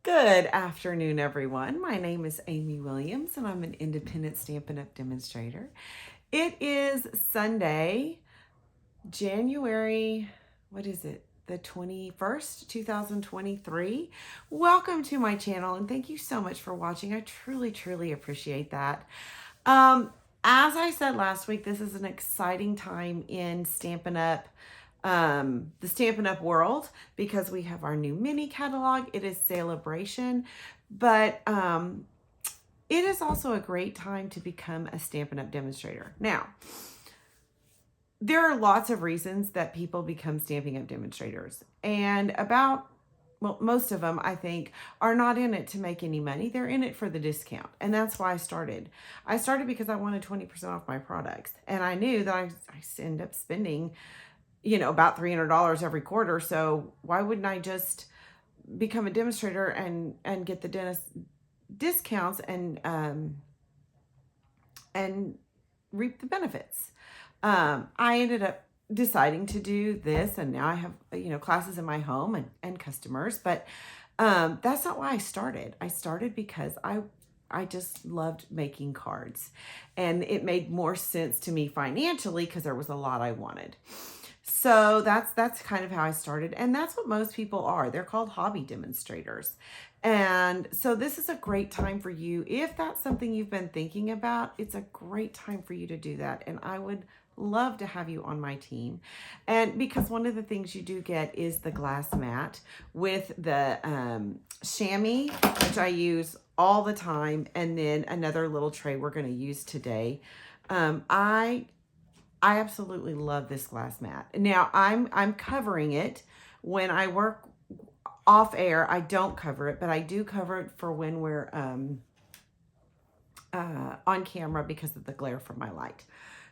Good afternoon, everyone. My name is Amy Williams, and I'm an independent Stampin' Up! Demonstrator. It is Sunday, January, the 21st, 2023. Welcome to my channel, and thank you so much for watching. I truly, truly appreciate that. As I said last week, this is an exciting time in Stampin' Up! The Stampin' Up! World, because we have our new mini catalog. It is Sale-A-Bration, but it is also a great time to become a Stampin' Up! Demonstrator. Now, there are lots of reasons that people become Stampin' Up! Demonstrators, and most of them, I think, are not in it to make any money. They're in it for the discount. And that's why I started. I started because I wanted 20% off my products. And I knew that I end up spending, about $300 every quarter. So why wouldn't I just become a demonstrator and get the dentist discounts and reap the benefits? I ended up deciding to do this, and now I have, classes in my home and customers, but that's not why I started. I started because I just loved making cards, and it made more sense to me financially because there was a lot I wanted. So that's kind of how I started, and that's what most people are. They're called hobby demonstrators. And so this is a great time for you. If that's something you've been thinking about, it's a great time for you to do that. And I would love to have you on my team. And because one of the things you do get is the glass mat with the chamois, which I use all the time, and then another little tray we're going to use today. I absolutely love this glass mat. Now I'm covering it when I work off air. I don't cover it, but I do cover it for when we're on camera because of the glare from my light.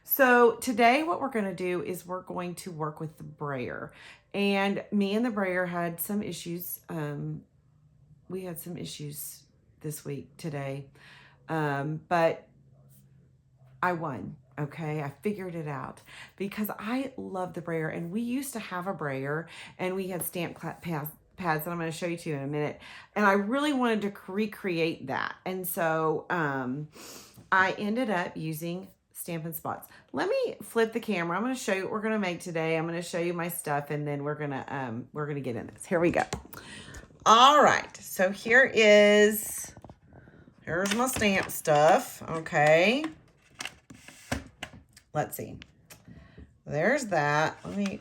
So today what we're going to do is we're going to work with the brayer. And me and the brayer had some issues. We had some issues this week today, but I won. Okay, I figured it out because I love the brayer, and we used to have a brayer, and we had stamp pads that I'm going to show you in a minute, and I really wanted to recreate that, and so I ended up using Stampin' Spots. Let me flip the camera. I'm going to show you what we're going to make today. I'm going to show you my stuff, and then we're gonna get in this. Here we go. All right, so here's my stamp stuff. Okay. Let's see. There's that. Let me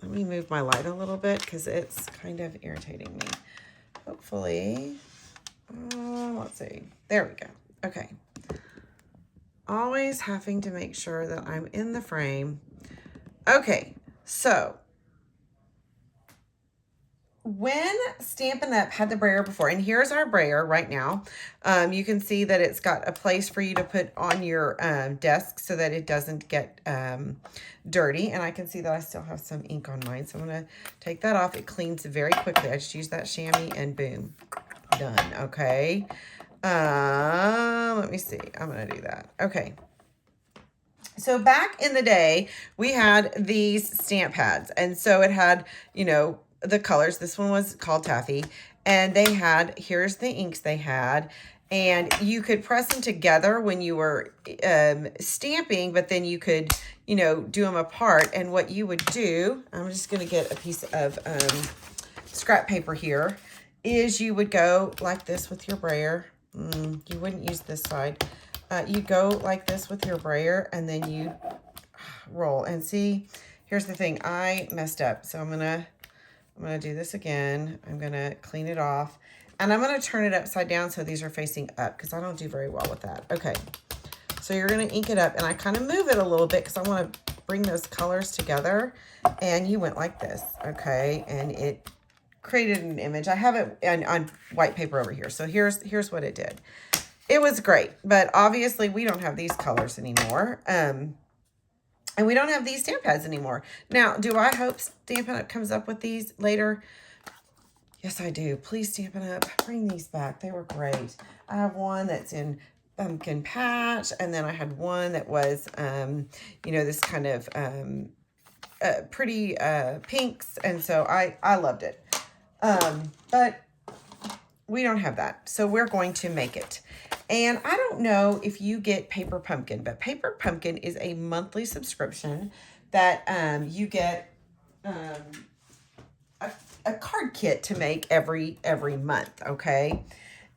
move my light a little bit because it's kind of irritating me. Hopefully, let's see. There we go. Okay. Always having to make sure that I'm in the frame. Okay, so when Stampin' Up! Had the brayer before, and here's our brayer right now, you can see that it's got a place for you to put on your desk so that it doesn't get dirty, and I can see that I still have some ink on mine, so I'm going to take that off. It cleans very quickly. I just use that chamois, and boom, done. Okay, let me see. I'm going to do that. Okay. So back in the day, we had these stamp pads, and so it had, the colors. This one was called Taffy, and they had, here's the inks they had, and you could press them together when you were stamping, but then you could, do them apart. And what you would do, I'm just going to get a piece of scrap paper here, is you would go like this with your brayer. You wouldn't use this side. You go like this with your brayer, and then you roll. And see, here's the thing. I messed up, so I'm going to do this again. I'm going to clean it off, and I'm going to turn it upside down so these are facing up because I don't do very well with that. Okay, so you're going to ink it up, and I kind of move it a little bit because I want to bring those colors together, and you went like this, okay, and it created an image. I have it on white paper over here, so here's what it did. It was great, but obviously we don't have these colors anymore. And we don't have these stamp pads anymore. Now, do I hope Stampin' Up! Comes up with these later? Yes, I do. Please, Stampin' Up! Bring these back. They were great. I have one that's in pumpkin patch, and then I had one that was, this kind of pretty pinks, and so I loved it. But we don't have that. So we're going to make it. And I don't know if you get Paper Pumpkin, but Paper Pumpkin is a monthly subscription that you get a card kit to make every month, okay?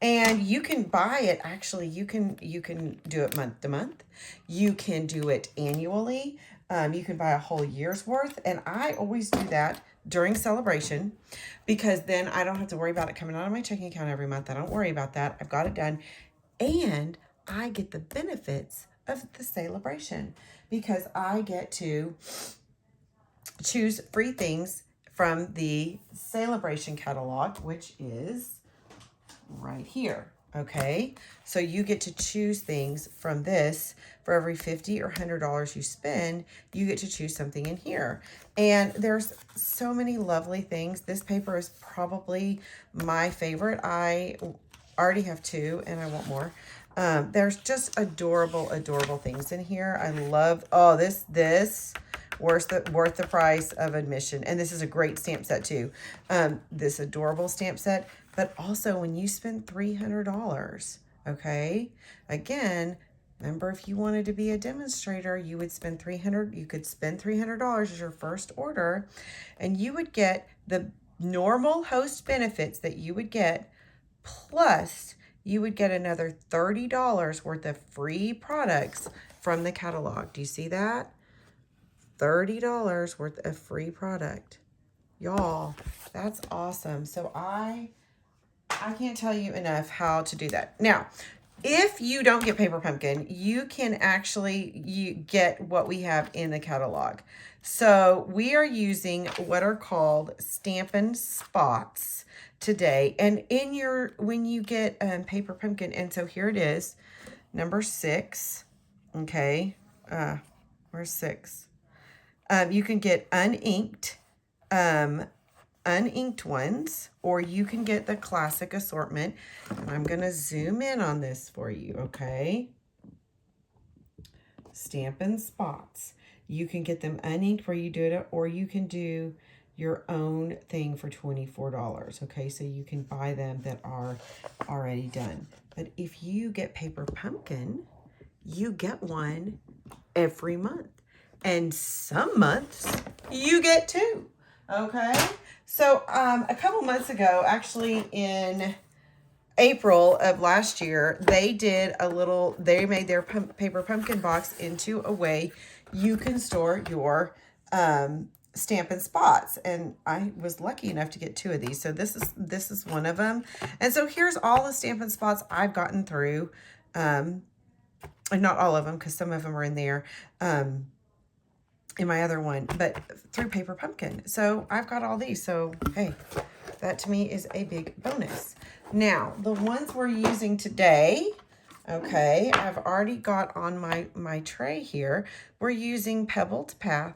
And you can buy it, actually, you can do it month to month. You can do it annually. You can buy a whole year's worth. And I always do that during celebration because then I don't have to worry about it coming out of my checking account every month. I don't worry about that. I've got it done. And I get the benefits of the Sale-A-Bration because I get to choose free things from the Sale-A-Bration catalog, which is right here. Okay, so you get to choose things from this. For every $50 or $100 you spend, you get to choose something in here. And there's so many lovely things. This paper is probably my favorite. I already have two and I want more. There's just adorable things in here. I love, oh, this worth the price of admission. And this is a great stamp set too. This adorable stamp set, but also when you spend $300, okay, again, remember, if you wanted to be a demonstrator, you would spend you could spend $300 as your first order, and you would get the normal host benefits that you would get, plus you would get another $30 worth of free products from the catalog. Do you see that? $30 worth of free product. Y'all, that's awesome. So I can't tell you enough how to do that. Now, if you don't get Paper Pumpkin, you can actually get what we have in the catalog. So we are using what are called Stampin' Spots today. And when you get Paper Pumpkin, and so here it is, number 6. Okay, where's 6? You can get uninked ones, or you can get the classic assortment. And I'm going to zoom in on this for you, okay? Stampin' Spots. You can get them uninked where you do it, or you can do your own thing for $24, okay? So you can buy them that are already done. But if you get Paper Pumpkin, you get one every month. And some months you get 2, okay? So a couple months ago, actually in April of last year, they made their Paper Pumpkin box into a way you can store your Stampin' Spots. And I was lucky enough to get 2 of these. So this is one of them. And so here's all the Stampin' Spots I've gotten through. And not all of them, because some of them are in there. In my other one, but through Paper Pumpkin. So I've got all these. So, hey, that to me is a big bonus. Now, the ones we're using today, okay, I've already got on my tray here. We're using Pebble to Path,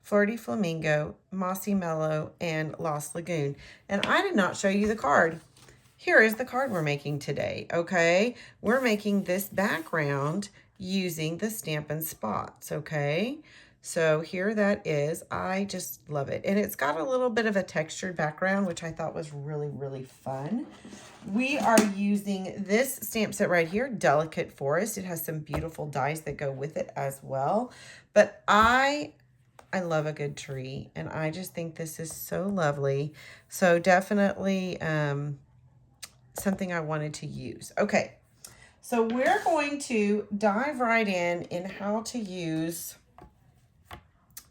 Flirty, Flamingo, Mossy Mellow, and Lost Lagoon. And I did not show you the card. Here is the card we're making today, okay? We're making this background using the Stampin' Spots, okay? So here that is. I just love it. And it's got a little bit of a textured background, which I thought was really, really fun. We are using this stamp set right here, Delicate Forest. It has some beautiful dies that go with it as well. But I love a good tree, and I just think this is so lovely. So definitely something I wanted to use. Okay, so we're going to dive right in how to use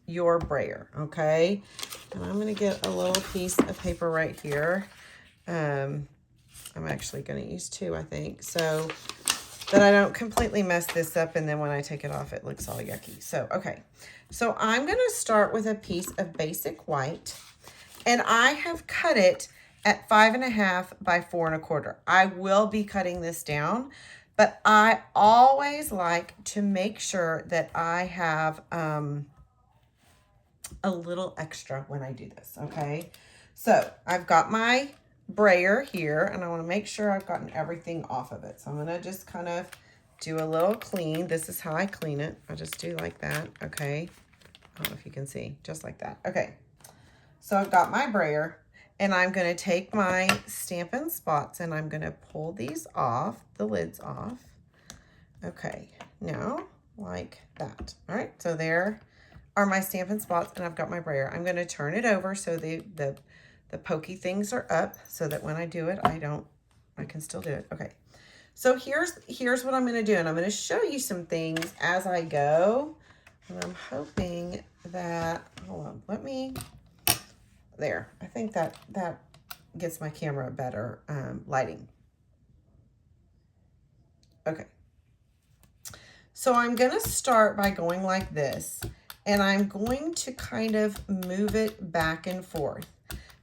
your brayer, okay? And I'm going to get a little piece of paper right here. I'm actually going to use 2, I think, so that I don't completely mess this up, and then when I take it off, it looks all yucky. So, okay. So I'm going to start with a piece of basic white, and I have cut it at 5.5 by 4 1/4. I will be cutting this down, but I always like to make sure that I have a little extra when I do this, okay? So I've got my brayer here, and I want to make sure I've gotten everything off of it. So I'm going to just kind of do a little clean. This is how I clean it. I just do like that, okay? I don't know if you can see, just like that. Okay, so I've got my brayer, And I'm going to take my Stampin' Spots and I'm going to pull these off, the lids off. Okay, now like that. All right, so there are my Stampin' Spots and I've got my brayer. I'm going to turn it over so the pokey things are up so that when I do it, I can still do it. Okay. So here's what I'm going to do, and I'm going to show you some things as I go. And I'm hoping that, hold on, there. I think that gets my camera better lighting. Okay. So I'm going to start by going like this, and I'm going to kind of move it back and forth.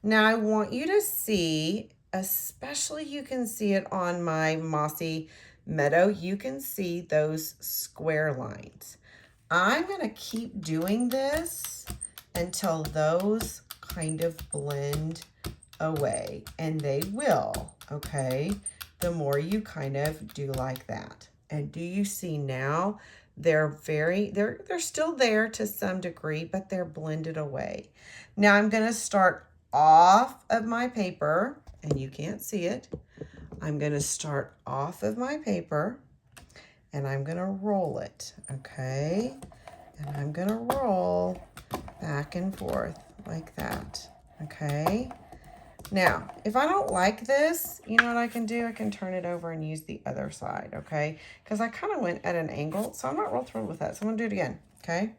Now I want you to see, especially you can see it on my mossy meadow, you can see those square lines. I'm going to keep doing this until those kind of blend away, and they will, okay? The more you kind of do like that. And do you see now they're still there to some degree, but they're blended away. Now I'm going to start off of my paper, and you can't see it. I'm going to start off of my paper, and I'm going to roll it, okay? And I'm going to roll back and forth like that, okay? Now, if I don't like this, you know what I can do? I can turn it over and use the other side, okay? Because I kind of went at an angle, so I'm not real thrilled with that. So I'm going to do it again, okay?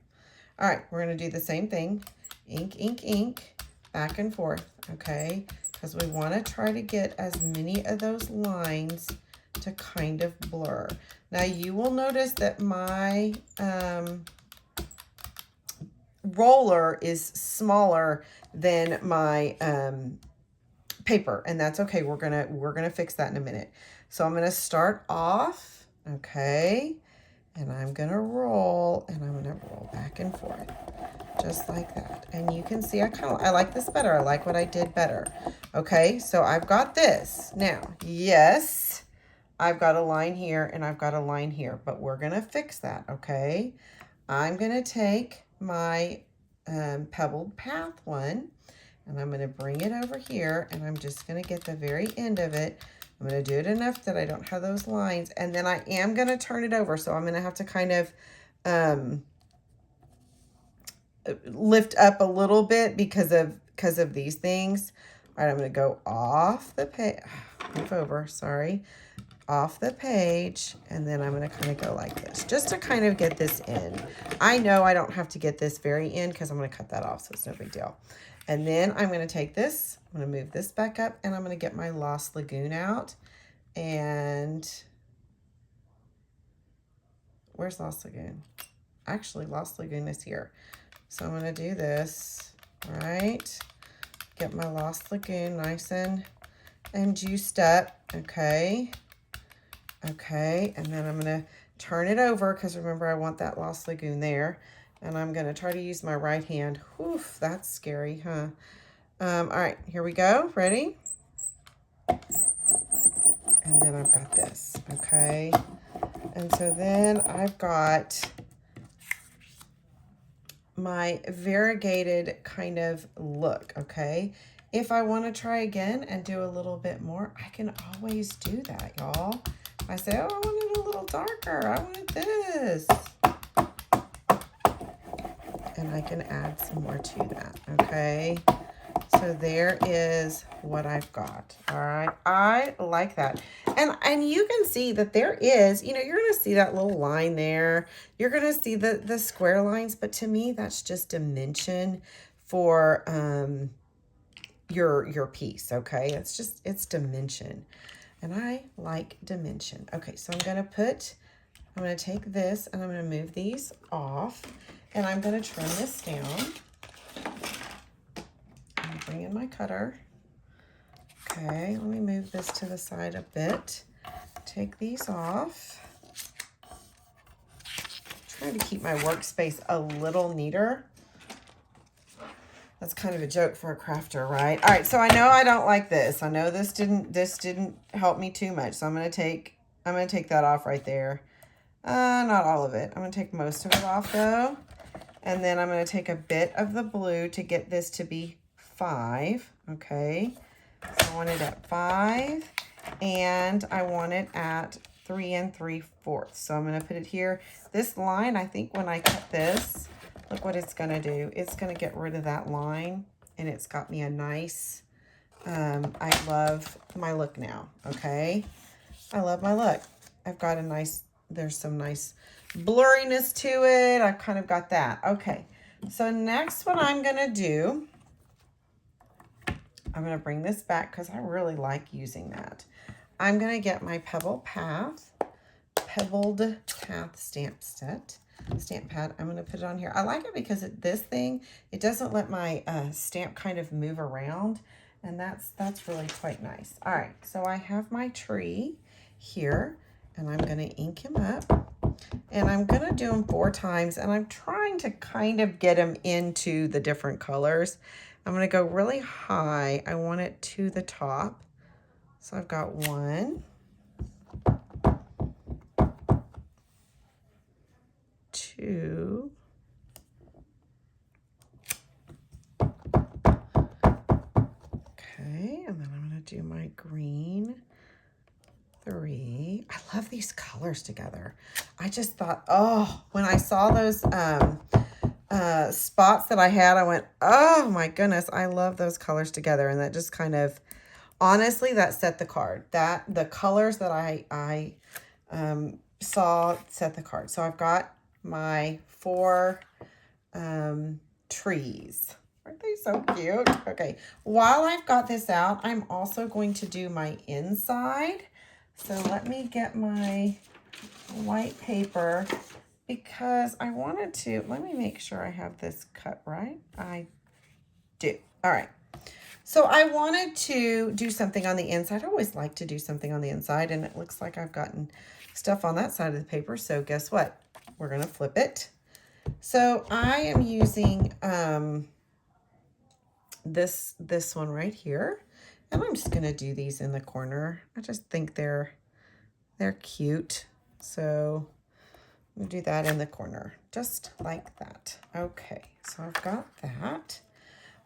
All right, we're going to do the same thing. Ink, ink, ink, back and forth, okay? Because we want to try to get as many of those lines to kind of blur. Now, you will notice that my roller is smaller than my paper, and that's okay. We're gonna fix that in a minute. So I'm gonna start off, okay, and I'm gonna roll, and I'm gonna roll back and forth just like that. And you can see I like this better. I like what I did better. Okay, so I've got this now. Yes, I've got a line here and I've got a line here, but we're gonna fix that. Okay, I'm gonna take my pebbled path one, and I'm going to bring it over here, and I'm just going to get the very end of it. I'm going to do it enough that I don't have those lines, and then I am going to turn it over, so I'm going to have to kind of lift up a little bit because of these things. All right, I'm going to go off the page, move over, sorry, off the page, and then I'm going to kind of go like this just to kind of get this in. I know I don't have to get this very in because I'm going to cut that off, so it's no big deal. And then I'm going to take this, I'm going to move this back up, and I'm going to get my Lost Lagoon out. And where's Lost Lagoon? Actually, Lost Lagoon is here. So I'm going to do this, right? Get my Lost Lagoon nice and juiced up, okay? Okay, and then I'm going to turn it over because remember I want that Lost Lagoon there. And I'm going to try to use my right hand. Whew, that's scary, huh? All right, here we go. Ready? And then I've got this, okay? And so then I've got my variegated kind of look, okay? If I want to try again and do a little bit more, I can always do that, y'all. I say, oh, I want it a little darker. I want this. And I can add some more to that, okay? So there is what I've got, all right? I like that. And you can see that there is, you know, you're going to see that little line there. You're going to see the square lines, but to me, that's just dimension for your piece, okay? It's dimension. And I like dimension. Okay, so I'm going to take this and I'm going to move these off. And I'm going to trim this down. I'm bring in my cutter. Okay, let me move this to the side a bit. Take these off. Trying to keep my workspace a little neater. That's kind of a joke for a crafter, right? All right, so I know I don't like this. I know this didn't help me too much. So I'm going to take that off right there. Not all of it. I'm going to take most of it off though. And then I'm going to take a bit of the blue to get this to be 5, okay? So I want it at 5, and I want it at 3 3/4. So I'm gonna put it here. This line, I think when I cut this, look what it's gonna do. It's gonna get rid of that line, and it's got me a nice, I love my look now, okay? I love my look. I've got a nice, there's some nice blurriness to it. I've kind of got that. Okay, so next what I'm gonna do, I'm gonna bring this back because I really like using that. I'm gonna get my Pebbled Path stamp pad. I'm gonna put it on here. I like it because this thing, it doesn't let my stamp kind of move around, and that's really quite nice. All right, so I have my tree here, and I'm gonna ink him up, and I'm gonna do them 4 times, and I'm trying to kind of get them into the different colors. I'm gonna go really high. I want it to the top. So I've got 1, 2, okay, and then I'm gonna do my green, 3. I love these colors together. I just thought, oh, when I saw those spots that I had, I went, oh my goodness, I love those colors together. And that just kind of, honestly, that set the card. That the colors that I saw set the card. So I've got my 4 trees. Aren't they so cute? Okay, while I've got this out, I'm also going to do my inside. So let me get my white paper because I wanted to, let me make sure I have this cut right. I do. All right. So I wanted to do something on the inside. I always like to do something on the inside, and it looks like I've gotten stuff on that side of the paper. So guess what? We're going to flip it. So I am using this one right here, and I'm just going to do these in the corner. I just think they're cute. So I'm going to do that in the corner, just like that. Okay, so I've got that.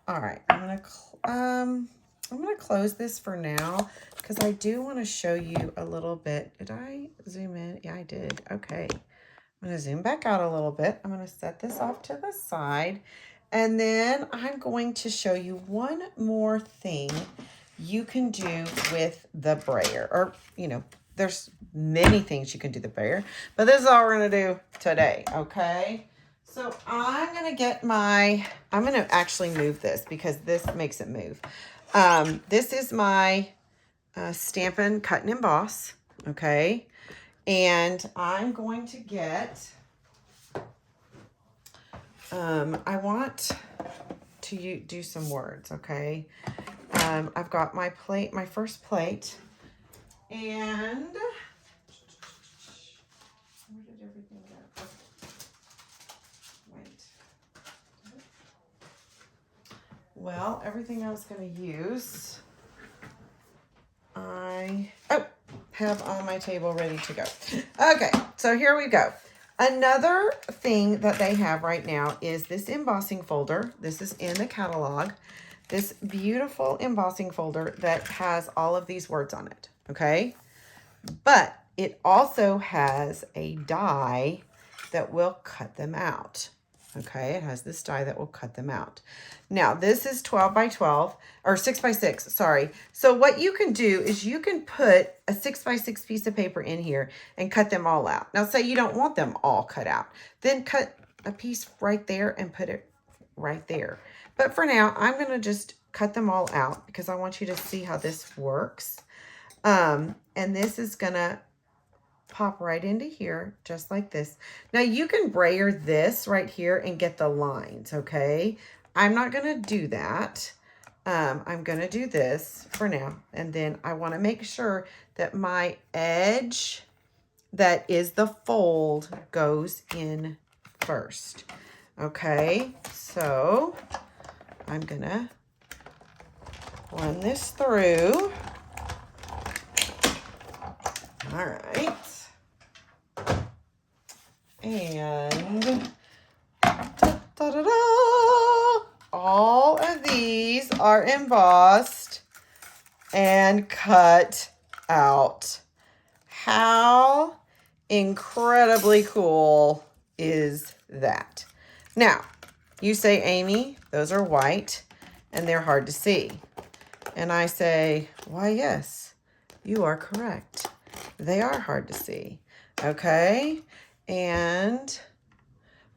All right, I'm gonna close this for now because I do want to show you a little bit. Did I zoom in? Yeah, I did. Okay, I'm gonna zoom back out a little bit. I'm gonna set this off to the side, and then I'm going to show you one more thing you can do with the brayer. Or, you know, there's many things you can do with the brayer, but this is all we're gonna do today, okay? So I'm going to get my, I'm going to actually move this because this makes it move. This is my Stampin' Cut and Emboss, okay? And I'm going to get, I want to do some words, okay? I've got my plate, my first plate, and where did everything go? Well, everything I was going to use, I have on my table ready to go. Okay, so here we go. Another thing that they have right now is this embossing folder. This is in the catalog. This beautiful embossing folder that has all of these words on it, okay? But it also has a die that will cut them out. Okay, it has this die that will cut them out. Now, this is 12 by 12, or 6 by 6, sorry. So what you can do is you can put a 6 by 6 piece of paper in here and cut them all out. Now, say you don't want them all cut out. Then cut a piece right there and put it right there. But for now, I'm going to just cut them all out because I want you to see how this works. And this is going to pop right into here, just like this. Now you can brayer this right here and get the lines, okay? I'm not gonna do that. I'm gonna do this for now. And then I wanna make sure that my edge that is the fold goes in first. Okay, so I'm gonna run this through. All right. And all of these are embossed and cut out. How incredibly cool is that? Now, you say, Amy, those are white and they're hard to see. And I say, why, yes, you are correct. They are hard to see. Okay. And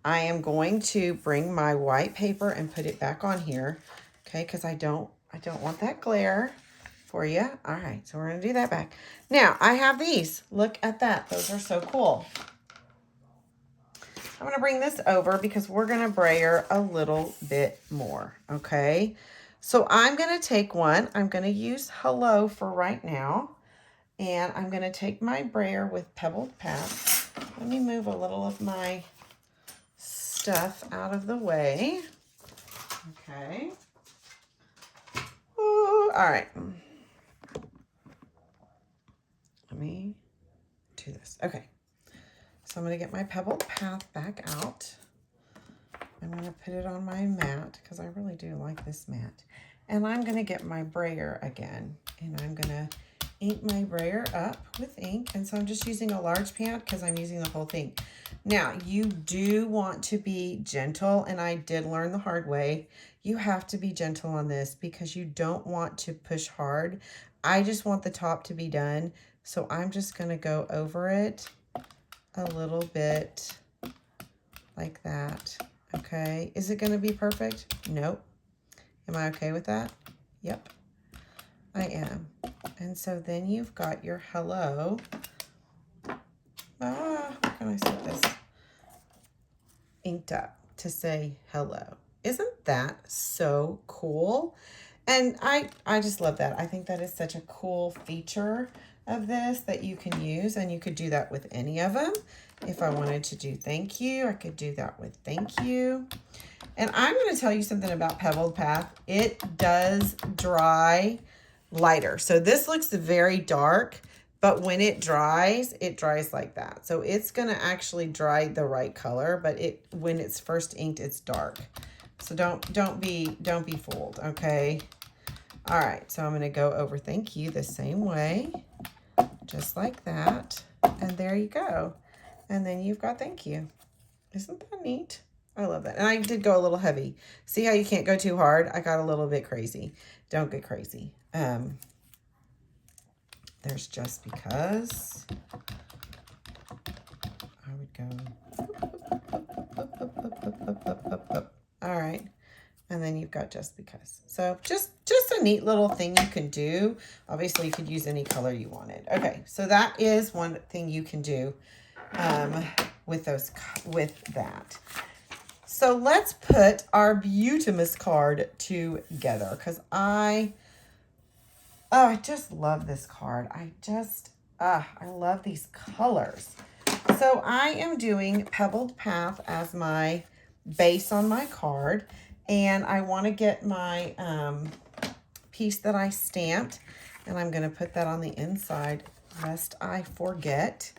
I am going to bring my white paper and put it back on here. Okay. Cause I don't want that glare for you. All right. So we're going to do that back. Now I have these. Look at that. Those are so cool. I'm going to bring this over because we're going to brayer a little bit more. Okay. So I'm going to take one. I'm going to use Hello for right now. And I'm going to take my brayer with pebbled path. Let me move a little of my stuff out of the way. Okay. Ooh, all right. Let me do this. Okay. So I'm going to get my pebbled path back out. I'm going to put it on my mat because I really do like this mat. And I'm going to get my brayer again. And I'm going to ink my brayer up with ink. And so I'm just using a large pad because I'm using the whole thing. Now, you do want to be gentle, and I did learn the hard way. You have to be gentle on this because you don't want to push hard. I just want the top to be done. So I'm just going to go over it a little bit like that. Okay. Is it going to be perfect? Nope. Am I okay with that? Yep, I am. And so then you've got your hello. How can I set this? Inked up to say hello. Isn't that so cool? And I just love that. I think that is such a cool feature of this that you can use, and you could do that with any of them. If I wanted to do thank you, I could do that with thank you. And I'm going to tell you something about Pebbled Path. It does dry lighter. So this looks very dark, but when it dries like that. So it's going to actually dry the right color, but when it's first inked, it's dark. So don't be fooled, okay? All right, so I'm going to go over thank you the same way, just like that. And there you go. And then you've got thank you. Isn't that neat? I love that. And I did go a little heavy. See how you can't go too hard? I got a little bit crazy. Don't get crazy. There's just because. I would go. All right. And then you've got just because. So just a neat little thing you can do. Obviously, you could use any color you wanted. Okay, so that is one thing you can do with that. So let's put our Beautimus card together because I just love this card. I love these colors. So I am doing Pebbled Path as my base on my card. And I want to get my piece that I stamped, and I'm going to put that on the inside lest I forget,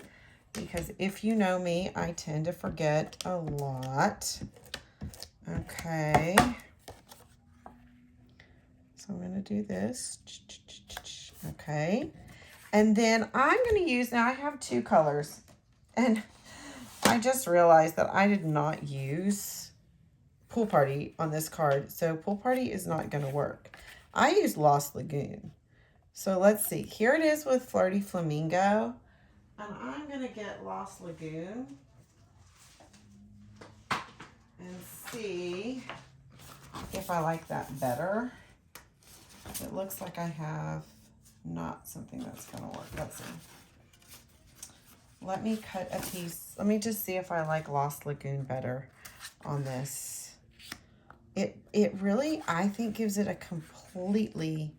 because if you know me, I tend to forget a lot. Okay. So I'm going to do this. Okay. And then I'm going to use, now I have two colors, and I just realized that I did not use Pool Party on this card, so Pool Party is not going to work. I use Lost Lagoon. So let's see. Here it is with Flirty Flamingo, and I'm going to get Lost Lagoon and see if I like that better. It looks like I have not something that's going to work. Let's see. Let me cut a piece. Let me just see if I like Lost Lagoon better on this. It really, I think, gives it a completely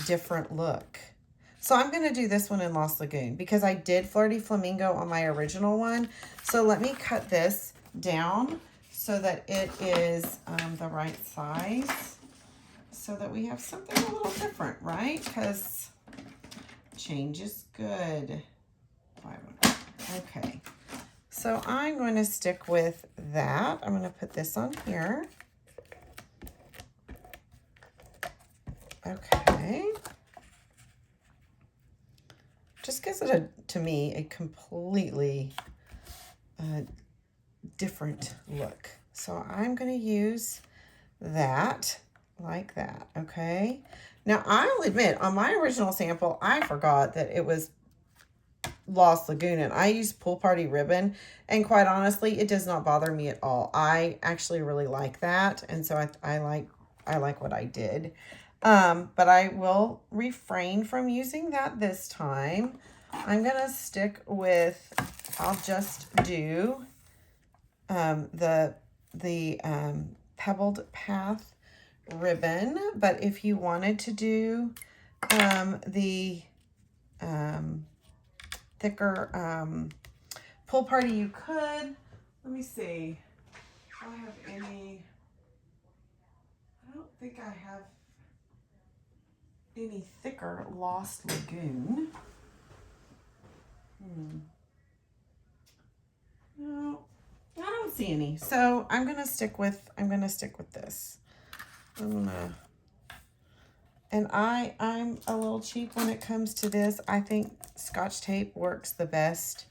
different look. So I'm going to do this one in Lost Lagoon because I did Flirty Flamingo on my original one. So let me cut this down so that it is the right size so that we have something a little different, right? Because change is good. Okay. So I'm going to stick with that. I'm going to put this on here. Okay. Just gives it, to me, a completely different look. So I'm going to use that like that, okay? Now, I'll admit, on my original sample, I forgot that it was Lost Lagoon, and I used Pool Party ribbon, and quite honestly, it does not bother me at all. I actually really like that, and so I like what I did. But I will refrain from using that this time. I'm gonna stick with, I'll just do the Pebbled Path ribbon, but if you wanted to do the thicker Pool Party, you could. Let me see. Do I have any? I don't think I have any thicker Lost Lagoon. No, I don't see any. So I'm gonna stick with this. And I'm a little cheap when it comes to this. I think Scotch tape works the best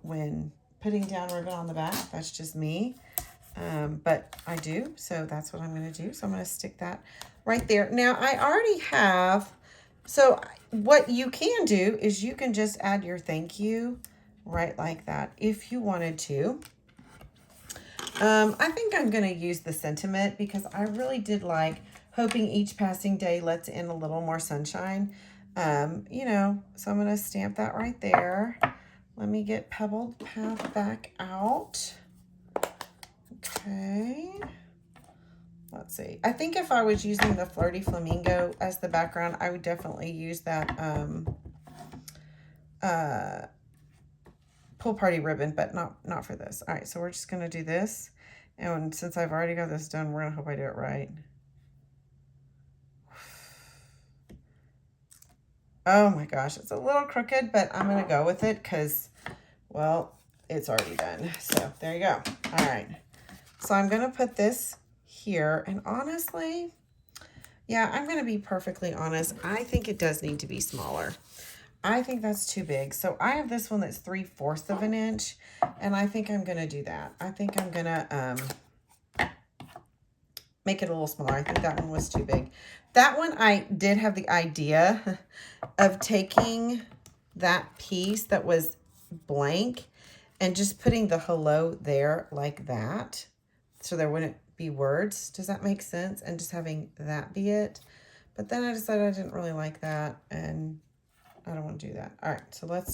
when putting down ribbon on the back. That's just me. But I do, so that's what I'm going to do. So I'm going to stick that right there. Now, I already have, so what you can do is you can just add your thank you right like that if you wanted to. I think I'm going to use the sentiment because I really did like hoping each passing day lets in a little more sunshine. You know, so I'm going to stamp that right there. Let me get Pebbled Path back out. Okay. Let's see. I think if I was using the Flirty Flamingo as the background, I would definitely use that Pool Party ribbon, but not for this. All right, so we're just going to do this. And since I've already got this done, we're going to hope I do it right. Oh my gosh, it's a little crooked, but I'm going to go with it because, well, it's already done. So there you go. All right. So I'm going to put this here. And honestly, yeah, I'm going to be perfectly honest. I think it does need to be smaller. I think that's too big. So I have this one that's 3/4 of an inch. And I think I'm going to do that. I think I'm going to make it a little smaller. I think that one was too big. That one, I did have the idea of taking that piece that was blank and just putting the hello there like that. So there wouldn't be words. Does that make sense? And just having that be it. But then I decided I didn't really like that. And I don't want to do that. All right. So let's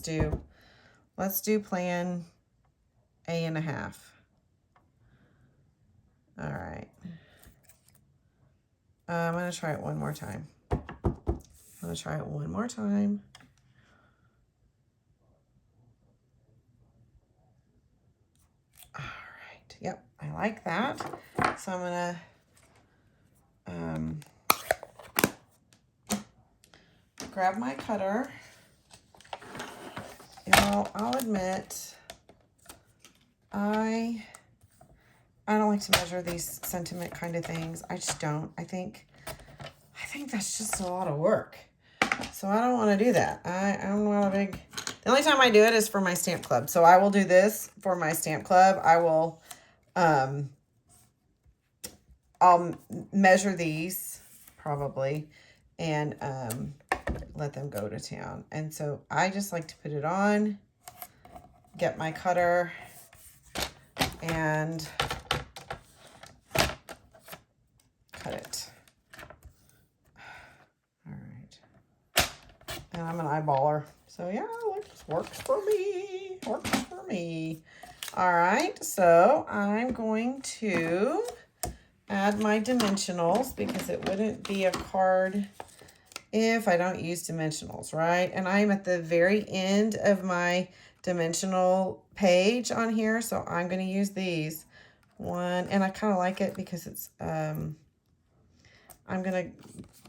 do plan A.5. All right. I'm going to try it one more time. All right. Yep. I like that. So I'm going to grab my cutter. I'll admit, I don't like to measure these sentiment kind of things. I just don't. I think that's just a lot of work. So I don't want to do that. I'm not a big... The only time I do it is for my stamp club. So I will do this for my stamp club. I will, I'll measure these probably and let them go to town. And so I just like to put it on, get my cutter, and cut it. All right. And I'm an eyeballer. So yeah, works for me. All right, so I'm going to add my dimensionals because it wouldn't be a card if I don't use dimensionals, right? And I'm at the very end of my dimensional page on here, so I'm going to use these. One, and I kind of like it because it's, I'm going to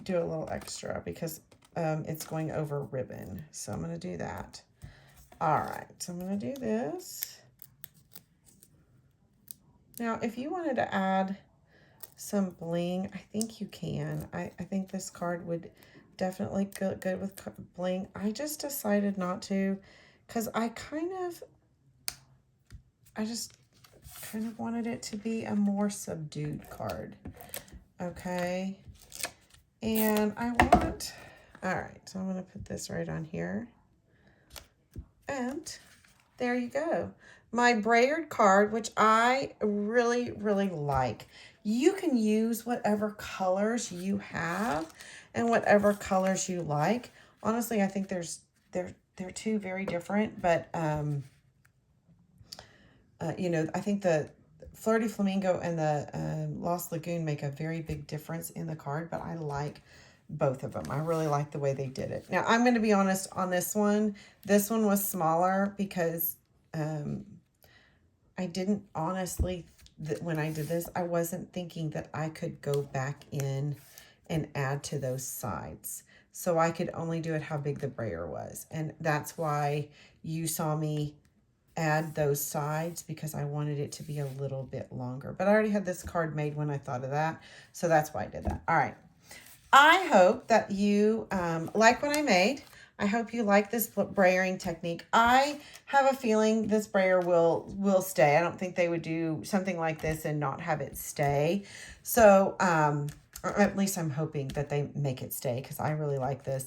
do a little extra because it's going over ribbon. So I'm going to do that. All right, so I'm going to do this. Now, if you wanted to add some bling. I think you can. I think this card would definitely go good with bling. I just decided not to because I just kind of wanted it to be a more subdued card. Okay. And I want, all right, so I'm going to put this right on here. And there you go. My Brayer card, which I really, really like. You can use whatever colors you have and whatever colors you like. Honestly, I think they're two very different, but you know, I think the Flirty Flamingo and the Lost Lagoon make a very big difference in the card, but I like both of them. I really like the way they did it. Now, I'm going to be honest on this one. This one was smaller because I didn't honestly, when I did this, I wasn't thinking that I could go back in and add to those sides. So I could only do it how big the brayer was. And that's why you saw me add those sides, because I wanted it to be a little bit longer. But I already had this card made when I thought of that. So that's why I did that. All right. I hope that you like what I made. I hope you like this brayering technique. I have a feeling this brayer will stay. I don't think they would do something like this and not have it stay. So, or at least I'm hoping that they make it stay because I really like this.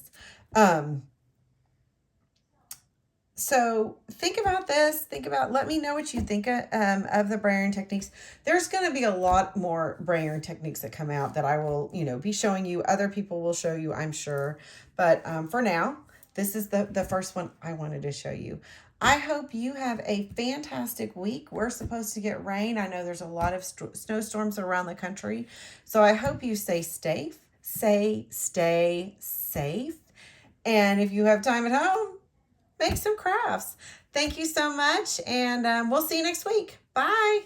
So think about this. Let me know what you think of the brayering techniques. There's going to be a lot more brayering techniques that come out that I will, be showing you. Other people will show you, I'm sure. But for now, this is the first one I wanted to show you. I hope you have a fantastic week. We're supposed to get rain. I know there's a lot of snowstorms around the country. So I hope you stay safe. Stay safe. And if you have time at home, make some crafts. Thank you so much, and we'll see you next week. Bye.